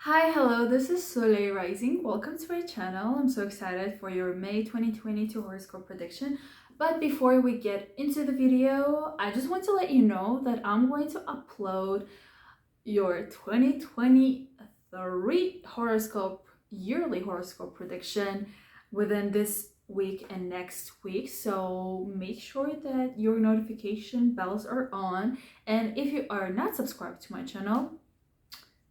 Hi, hello, this is Soleil Rising. Welcome to my channel. I'm so excited for your May 2022 horoscope prediction. But before we get into the video, I just want to let you know that I'm going to upload your 2023 horoscope, yearly horoscope prediction within this week and next week. So make sure that your notification bells are on. And if you are not subscribed to my channel,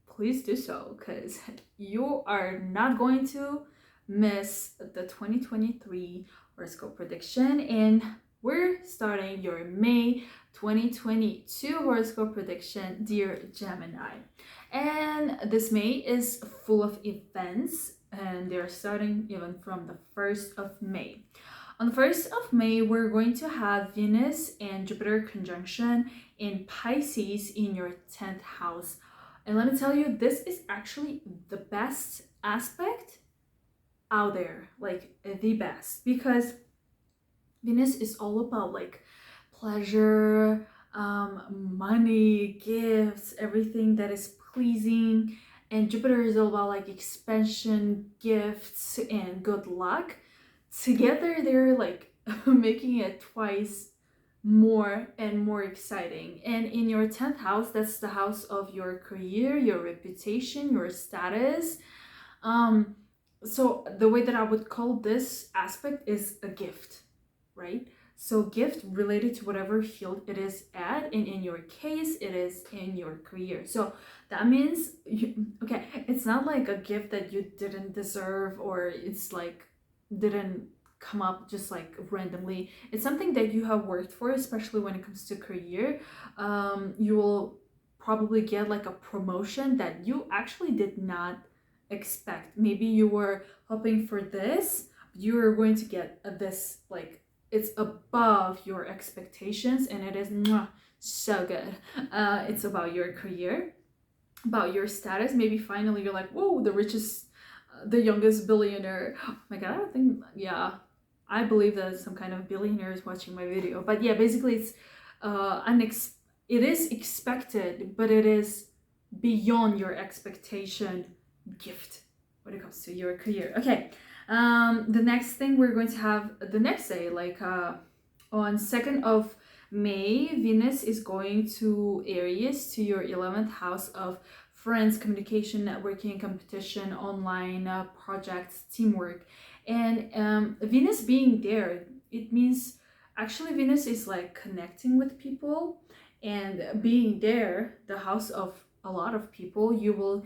please do so because you are not going to miss the 2023 horoscope prediction. And we're starting your May 2022 horoscope prediction, dear Gemini. And this May is full of events, and they're starting even from the 1st of May. On the 1st of May, we're going to have Venus and Jupiter conjunction in Pisces in your 10th house. And let me tell you, this is actually the best aspect out there, like the best, because Venus is all about like pleasure, money, gifts, everything that is pleasing. And Jupiter is all about like expansion, gifts, and good luck. Together, they're like making it twice more and more exciting. And in your 10th house, that's the house of your career, your reputation, your status. So the way that I would call this aspect is a gift, right? So gift related to whatever field it is at, and in your case it is in your career. So that means okay, it's not like a gift that you didn't deserve, or it's like didn't come up just like randomly. It's something that you have worked for, especially when it comes to career. You will probably get like a promotion that you actually did not expect. Maybe you were hoping for this, you are going to get this, like it's above your expectations, and it is so good. It's about your career, about your status. Maybe finally you're like, whoa, the richest, the youngest billionaire. Oh my god, I don't think, yeah, I believe that some kind of billionaire is watching my video. But yeah, basically it's it is expected, but it is beyond your expectation gift when it comes to your career. Okay, the next thing we're going to have the next day, like on 2nd of May, Venus is going to Aries, to your 11th house of friends, communication, networking, competition, online projects, teamwork. And Venus being there, it means actually Venus is like connecting with people, and being there, the house of a lot of people, you will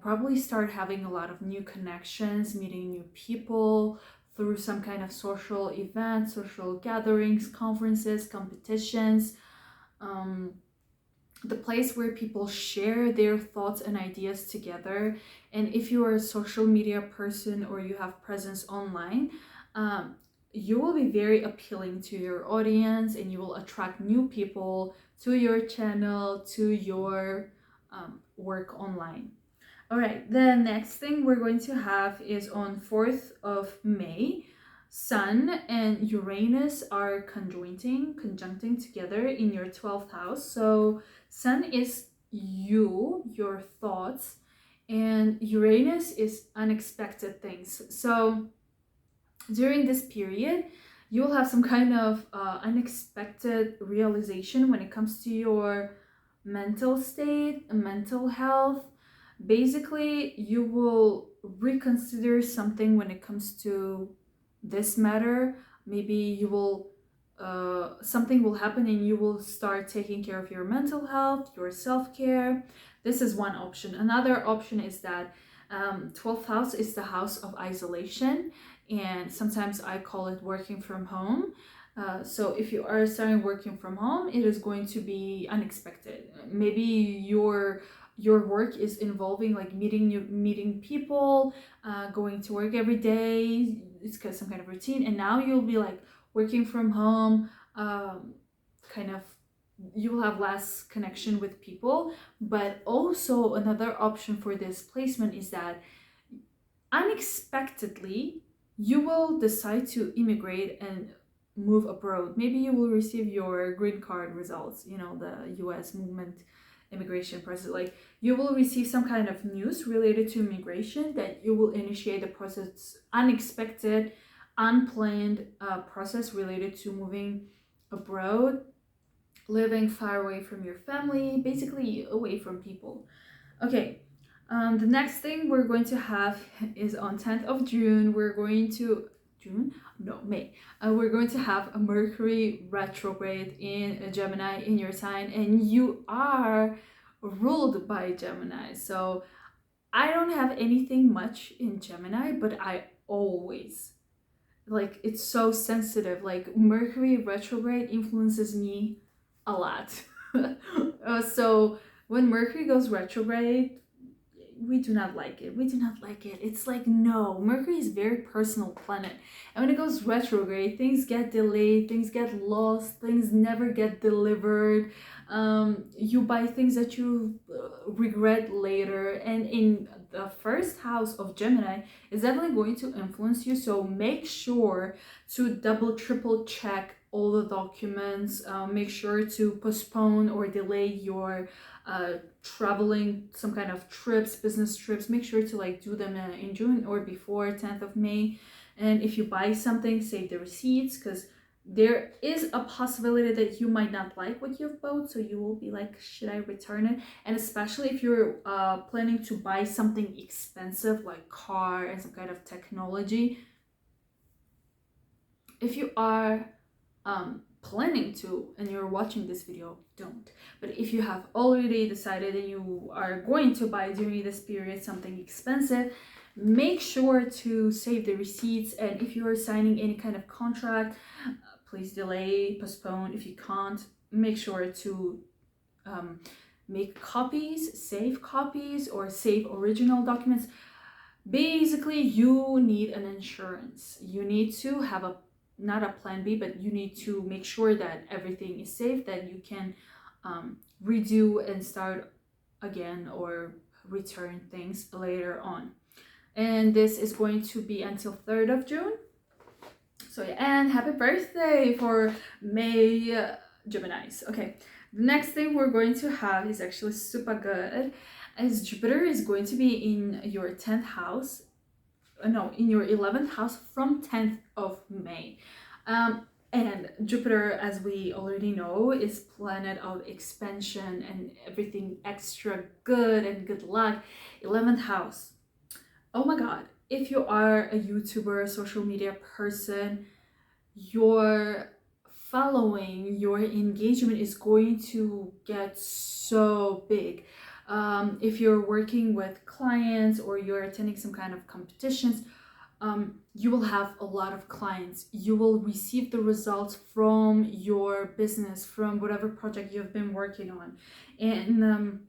probably start having a lot of new connections, meeting new people through some kind of social events, social gatherings, conferences, competitions, the place where people share their thoughts and ideas together. And if you are a social media person or you have presence online, you will be very appealing to your audience, and you will attract new people to your channel, to your work online. All right, the next thing we're going to have is on 4th of May. Sun and Uranus are conjuncting together in your 12th house. So Sun is you, your thoughts, and Uranus is unexpected things. So during this period, you'll have some kind of unexpected realization when it comes to your mental state, mental health. Basically, you will reconsider something when it comes to this matter. Maybe you will something will happen and you will start taking care of your mental health, your self-care. This is one option. Another option is that 12th house is the house of isolation, and sometimes I call it working from home. So if you are starting working from home, it is going to be unexpected. Maybe your work is involving like meeting people, going to work every day. It's got some kind of routine, and now you'll be like working from home. Kind of, you will have less connection with people. But also another option for this placement is that unexpectedly you will decide to immigrate and move abroad. Maybe you will receive your green card results, the US movement immigration process. Like you will receive some kind of news related to immigration that you will initiate the process, unexpected, unplanned process related to moving abroad, living far away from your family, basically away from people. Okay, the next thing we're going to have is on 10th of June. We're going to May. We're going to have a Mercury retrograde in Gemini in your sign, and you are ruled by Gemini. So I don't have anything much in Gemini, but I always, like, it's so sensitive. Like Mercury retrograde influences me a lot. So when Mercury goes retrograde, we do not like it. We do not like it. It's like, no, Mercury is a very personal planet. And when it goes retrograde, things get delayed, things get lost, things never get delivered. You buy things that you regret later. And in the first house of Gemini is definitely going to influence you. So make sure to double, triple check all the documents. Make sure to postpone or delay your traveling, some kind of trips, business trips. Make sure to like do them in June or before 10th of May. And if you buy something, save the receipts, because there is a possibility that you might not like what you've bought, so you will be like, should I return it? And especially if you're planning to buy something expensive like car and some kind of technology, if you are planning to and you're watching this video, don't. But if you have already decided that you are going to buy during this period something expensive, make sure to save the receipts. And if you are signing any kind of contract, please delay, postpone. If you can't, make sure to make copies, save copies, or save original documents. Basically, you need an insurance. You need to have a, not a plan B, but you need to make sure that everything is safe, that you can redo and start again or return things later on. And this is going to be until 3rd of June. So yeah, and happy birthday for May Geminis. Okay, the next thing we're going to have is actually super good, as Jupiter is going to be in your 10th house, in your 11th house from 10th of May. And Jupiter, as we already know, is planet of expansion and everything extra good and good luck. 11th house. Oh my God. If you are a YouTuber, social media person, your following, your engagement is going to get so big. If you're working with clients or you're attending some kind of competitions, you will have a lot of clients. You will receive the results from your business, from whatever project you've been working on. And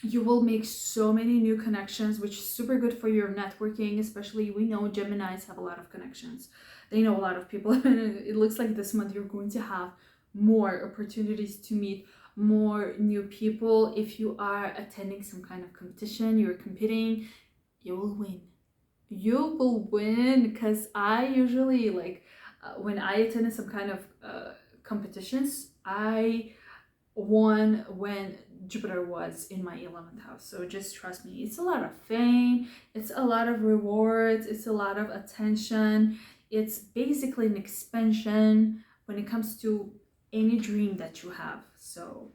you will make so many new connections, which is super good for your networking. Especially, we know Geminis have a lot of connections. They know a lot of people. And it looks like this month you're going to have more opportunities to meet more new people. If you are attending some kind of competition, you're competing, you will win. You will win, because I usually when I attended some kind of competitions, I won when Jupiter was in my 11th house. So just trust me, it's a lot of fame, it's a lot of rewards, it's a lot of attention. It's basically an expansion when it comes to any dream that you have. So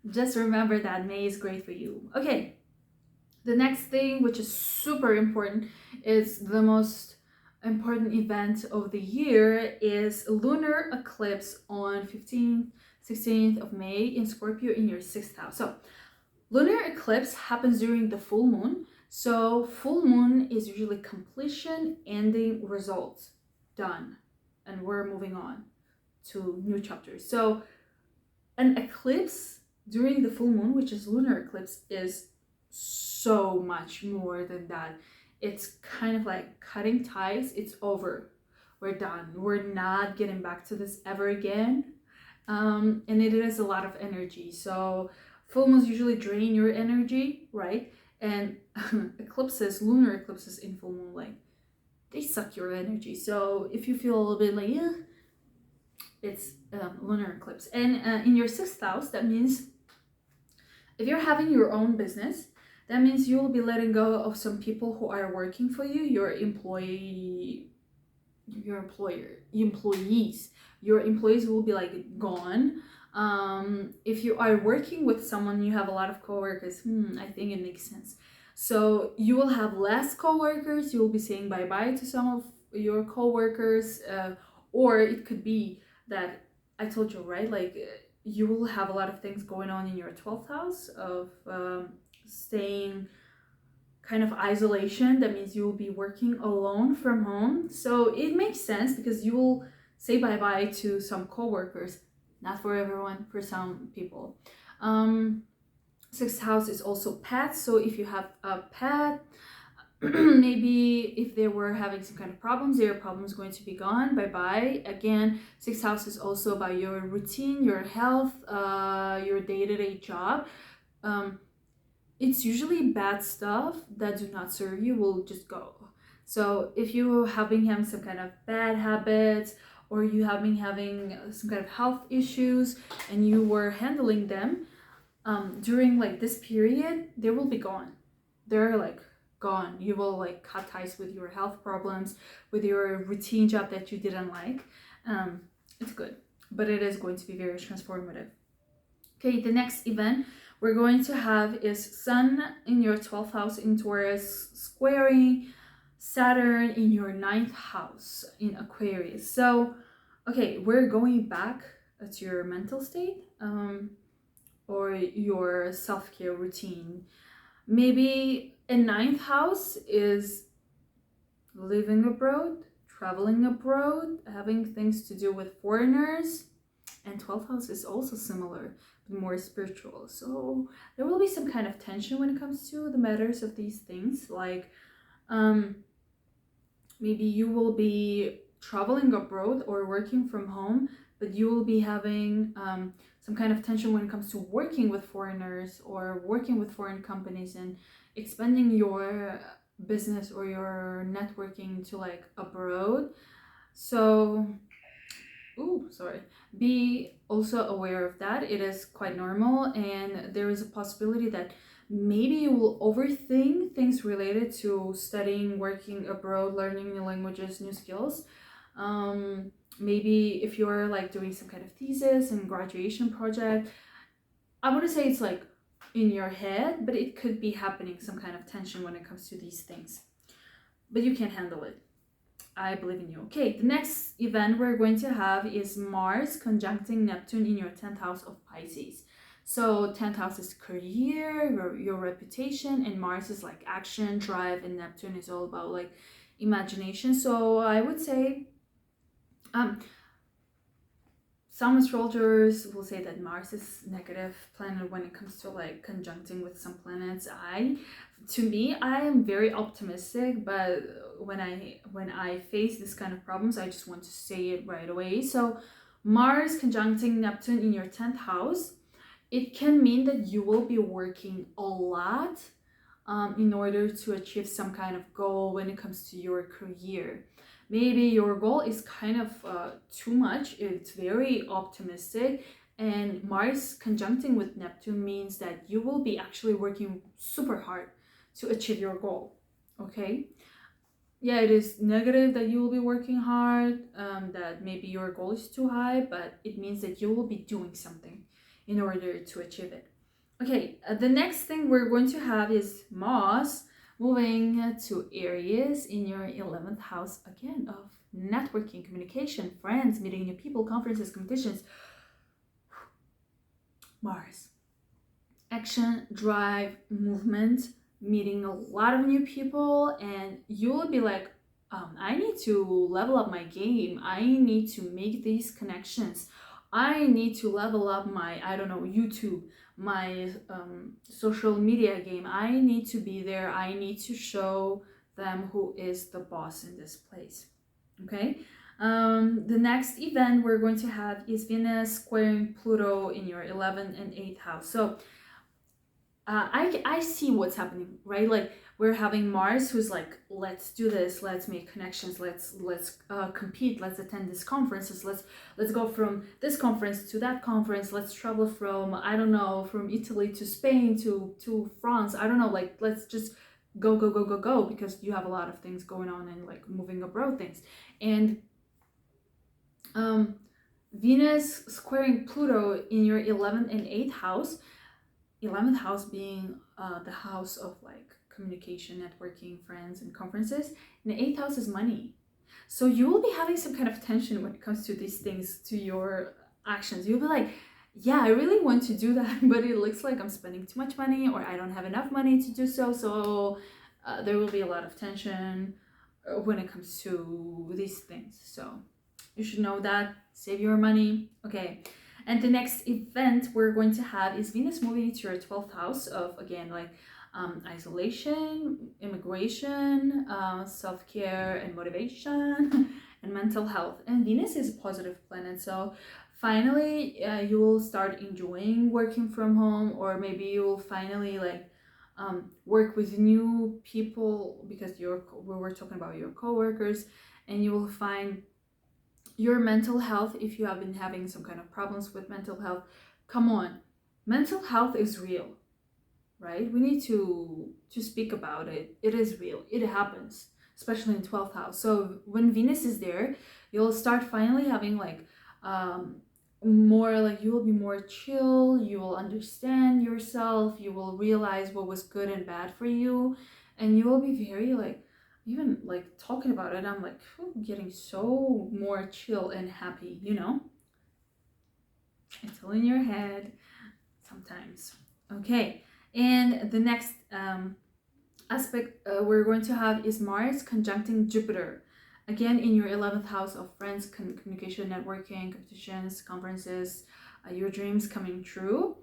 just remember that May is great for you. Okay, the next thing, which is super important, is the most important event of the year, is lunar eclipse on 16th of May in Scorpio in your 6th house. So lunar eclipse happens during the full moon. So full moon is usually completion, ending, results, done, and we're moving on to new chapters. So an eclipse during the full moon, which is lunar eclipse, is so much more than that. It's kind of like cutting ties. It's over. We're done. We're not getting back to this ever again. And it is a lot of energy. So full moons usually drain your energy, right? And eclipses, lunar eclipses in full moon, like, they suck your energy. So if you feel a little bit like, yeah, it's lunar eclipse. And in your 6th house, that means If you're having your own business, that means you will be letting go of some people who are working for you, your employees. Your employees will be like gone. If you are working with someone, you have a lot of coworkers. I think it makes sense. So you will have less coworkers. You will be saying bye-bye to some of your coworkers, or it could be that I told you, right? Like you will have a lot of things going on in your 12th house of staying kind of isolation. That means you will be working alone from home. So it makes sense because you will say bye-bye to some coworkers. Not for everyone, for some people. Sixth house is also pets. So if you have a pet, maybe if they were having some kind of problems, their problem is going to be gone. Bye-bye. Again, sixth house is also about your routine, your health, your day-to-day job. It's usually bad stuff that do not serve you will just go. So if you having some kind of bad habits, or you having some kind of health issues and you were handling them during like this period, they will be gone. They're like gone. You will like cut ties with your health problems, with your routine job that you didn't like. It's good, but it is going to be very transformative. Okay, the next event we're going to have is Sun in your 12th house in Taurus squaring Saturn in your 9th house in Aquarius. So, okay, we're going back to your mental state or your self-care routine. Maybe a 9th house is living abroad, traveling abroad, having things to do with foreigners. And 12th house is also similar, but more spiritual. So there will be some kind of tension when it comes to the matters of these things. Like maybe you will be traveling abroad or working from home, but you will be having some kind of tension when it comes to working with foreigners or working with foreign companies and expanding your business or your networking to like abroad. So be also aware of that. It is quite normal, and there is a possibility that maybe you will overthink things related to studying, working abroad, learning new languages, new skills. Maybe if you're like doing some kind of thesis and graduation project, I wouldn't say it's like in your head, but it could be happening, some kind of tension when it comes to these things. But you can handle it. I believe in you. Okay, the next event we're going to have is Mars conjuncting Neptune in your 10th house of Pisces. So 10th house is career, your reputation, and Mars is like action, drive, and Neptune is all about like imagination. So I would say some astrologers will say that Mars is negative planet when it comes to like conjuncting with some planets. I am very optimistic, but when I face this kind of problems, I just want to say it right away. So Mars conjuncting Neptune in your 10th house, it can mean that you will be working a lot in order to achieve some kind of goal when it comes to your career. Maybe your goal is kind of too much, it's very optimistic, and Mars conjuncting with Neptune means that you will be actually working super hard to achieve your goal. Okay, yeah, it is negative that you will be working hard, that maybe your goal is too high, but it means that you will be doing something in order to achieve it. Okay, the next thing we're going to have is Mars moving to Aries in your 11th house, again, of networking, communication, friends, meeting new people, conferences, competitions. Mars. Action, drive, movement, meeting a lot of new people, and you will be like, I need to level up my game. I need to make these connections. I need to level up my, I don't know, YouTube, my social media game. I need to be there. I need to show them who is the boss in this place. Okay. The next event we're going to have is Venus squaring Pluto in your 11th and 8th house. So I see what's happening, right? Like we're having Mars, who's like, let's do this, let's make connections, let's compete, let's attend these conferences, let's go from this conference to that conference, let's travel from, I don't know, from Italy to Spain to France, I don't know, like, let's just go, because you have a lot of things going on and like moving abroad things. And Venus squaring Pluto in your 11th and 8th house, 11th house being the house of like communication, networking, friends, and conferences, and the 8th house is money. So you will be having some kind of tension when it comes to these things, to your actions. You'll be like, yeah, I really want to do that, but it looks like I'm spending too much money, or I don't have enough money to do so. So there will be a lot of tension when it comes to these things. So you should know that. Save your money. Okay. And the next event we're going to have is Venus moving to your 12th house of, again, like isolation, immigration, self-care and motivation, and mental health. And Venus is a positive planet. So finally, you will start enjoying working from home, or maybe you will finally like work with new people, because we were talking about your coworkers, and you will find your mental health, if you have been having some kind of problems with mental health. Come on, mental health is real, right? We need to speak about it. It is real. It happens, especially in 12th house. So when Venus is there, you'll start finally having like more, like you will be more chill, you will understand yourself, you will realize what was good and bad for you, and you will be very like, even like talking about it, I'm like getting so more chill and happy, you know? It's all in your head sometimes. Okay, and the next aspect we're going to have is Mars conjuncting Jupiter, again in your 11th house of friends, communication, networking, competitions, conferences, your dreams coming true.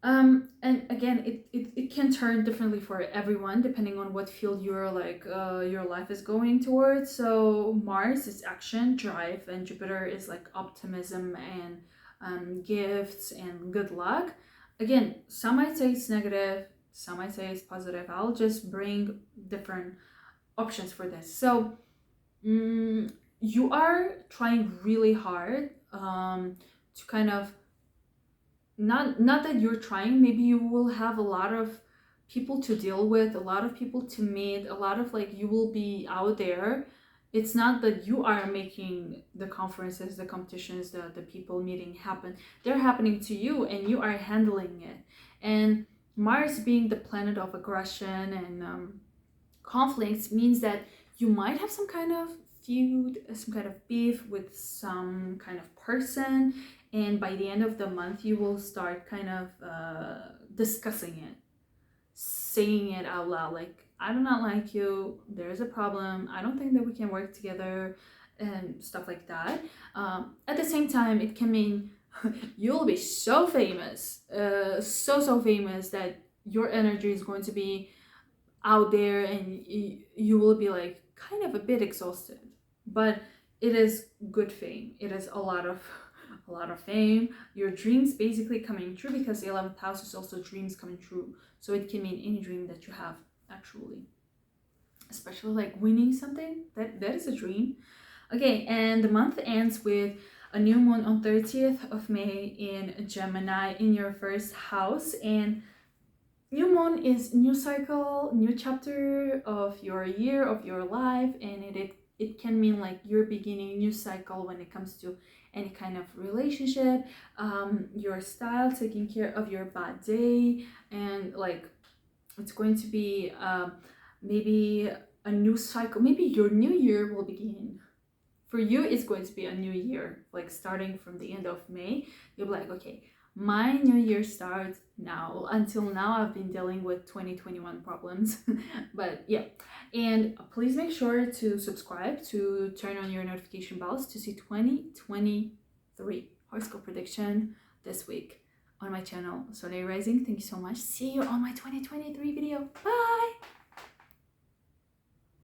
And again, it can turn differently for everyone depending on what field you're like your life is going towards. So Mars is action, drive, and Jupiter is like optimism and gifts and good luck. Again, some might say it's negative, some might say it's positive. I'll just bring different options for this. So you are trying really hard to kind of, not that you're trying, maybe you will have a lot of people to deal with, a lot of people to meet, a lot of like, you will be out there. It's not that you are making the conferences, the competitions, the people meeting happen. They're happening to you, and you are handling it. And Mars being the planet of aggression and conflicts means that you might have some kind of feud, some kind of beef with some kind of person, and by the end of the month you will start kind of discussing it, saying it out loud, like, I do not like you, there's a problem, I don't think that we can work together, and stuff like that. At the same time, it can mean you'll be so famous, so famous, that your energy is going to be out there, and you will be like kind of a bit exhausted, but it is good fame. It is a lot of fame, your dreams basically coming true, because the 11th house is also dreams coming true. So it can mean any dream that you have, actually, especially like winning something, that is a dream. Okay, and the month ends with a new moon on 30th of May in Gemini in your first house. And new moon is new cycle, new chapter of your year, of your life, and it can mean like you're beginning new cycle when it comes to any kind of relationship, your style, taking care of your bad day, and like it's going to be maybe a new cycle. Maybe your new year will begin. For you, it's going to be a new year, like starting from the end of May. You'll be like, okay, my new year starts now. Until now, I've been dealing with 2021 problems. But yeah, and please make sure to subscribe, to turn on your notification bells to see 2023 horoscope prediction this week on my channel, Solar Rising. Thank you so much. See you on my 2023 video. Bye!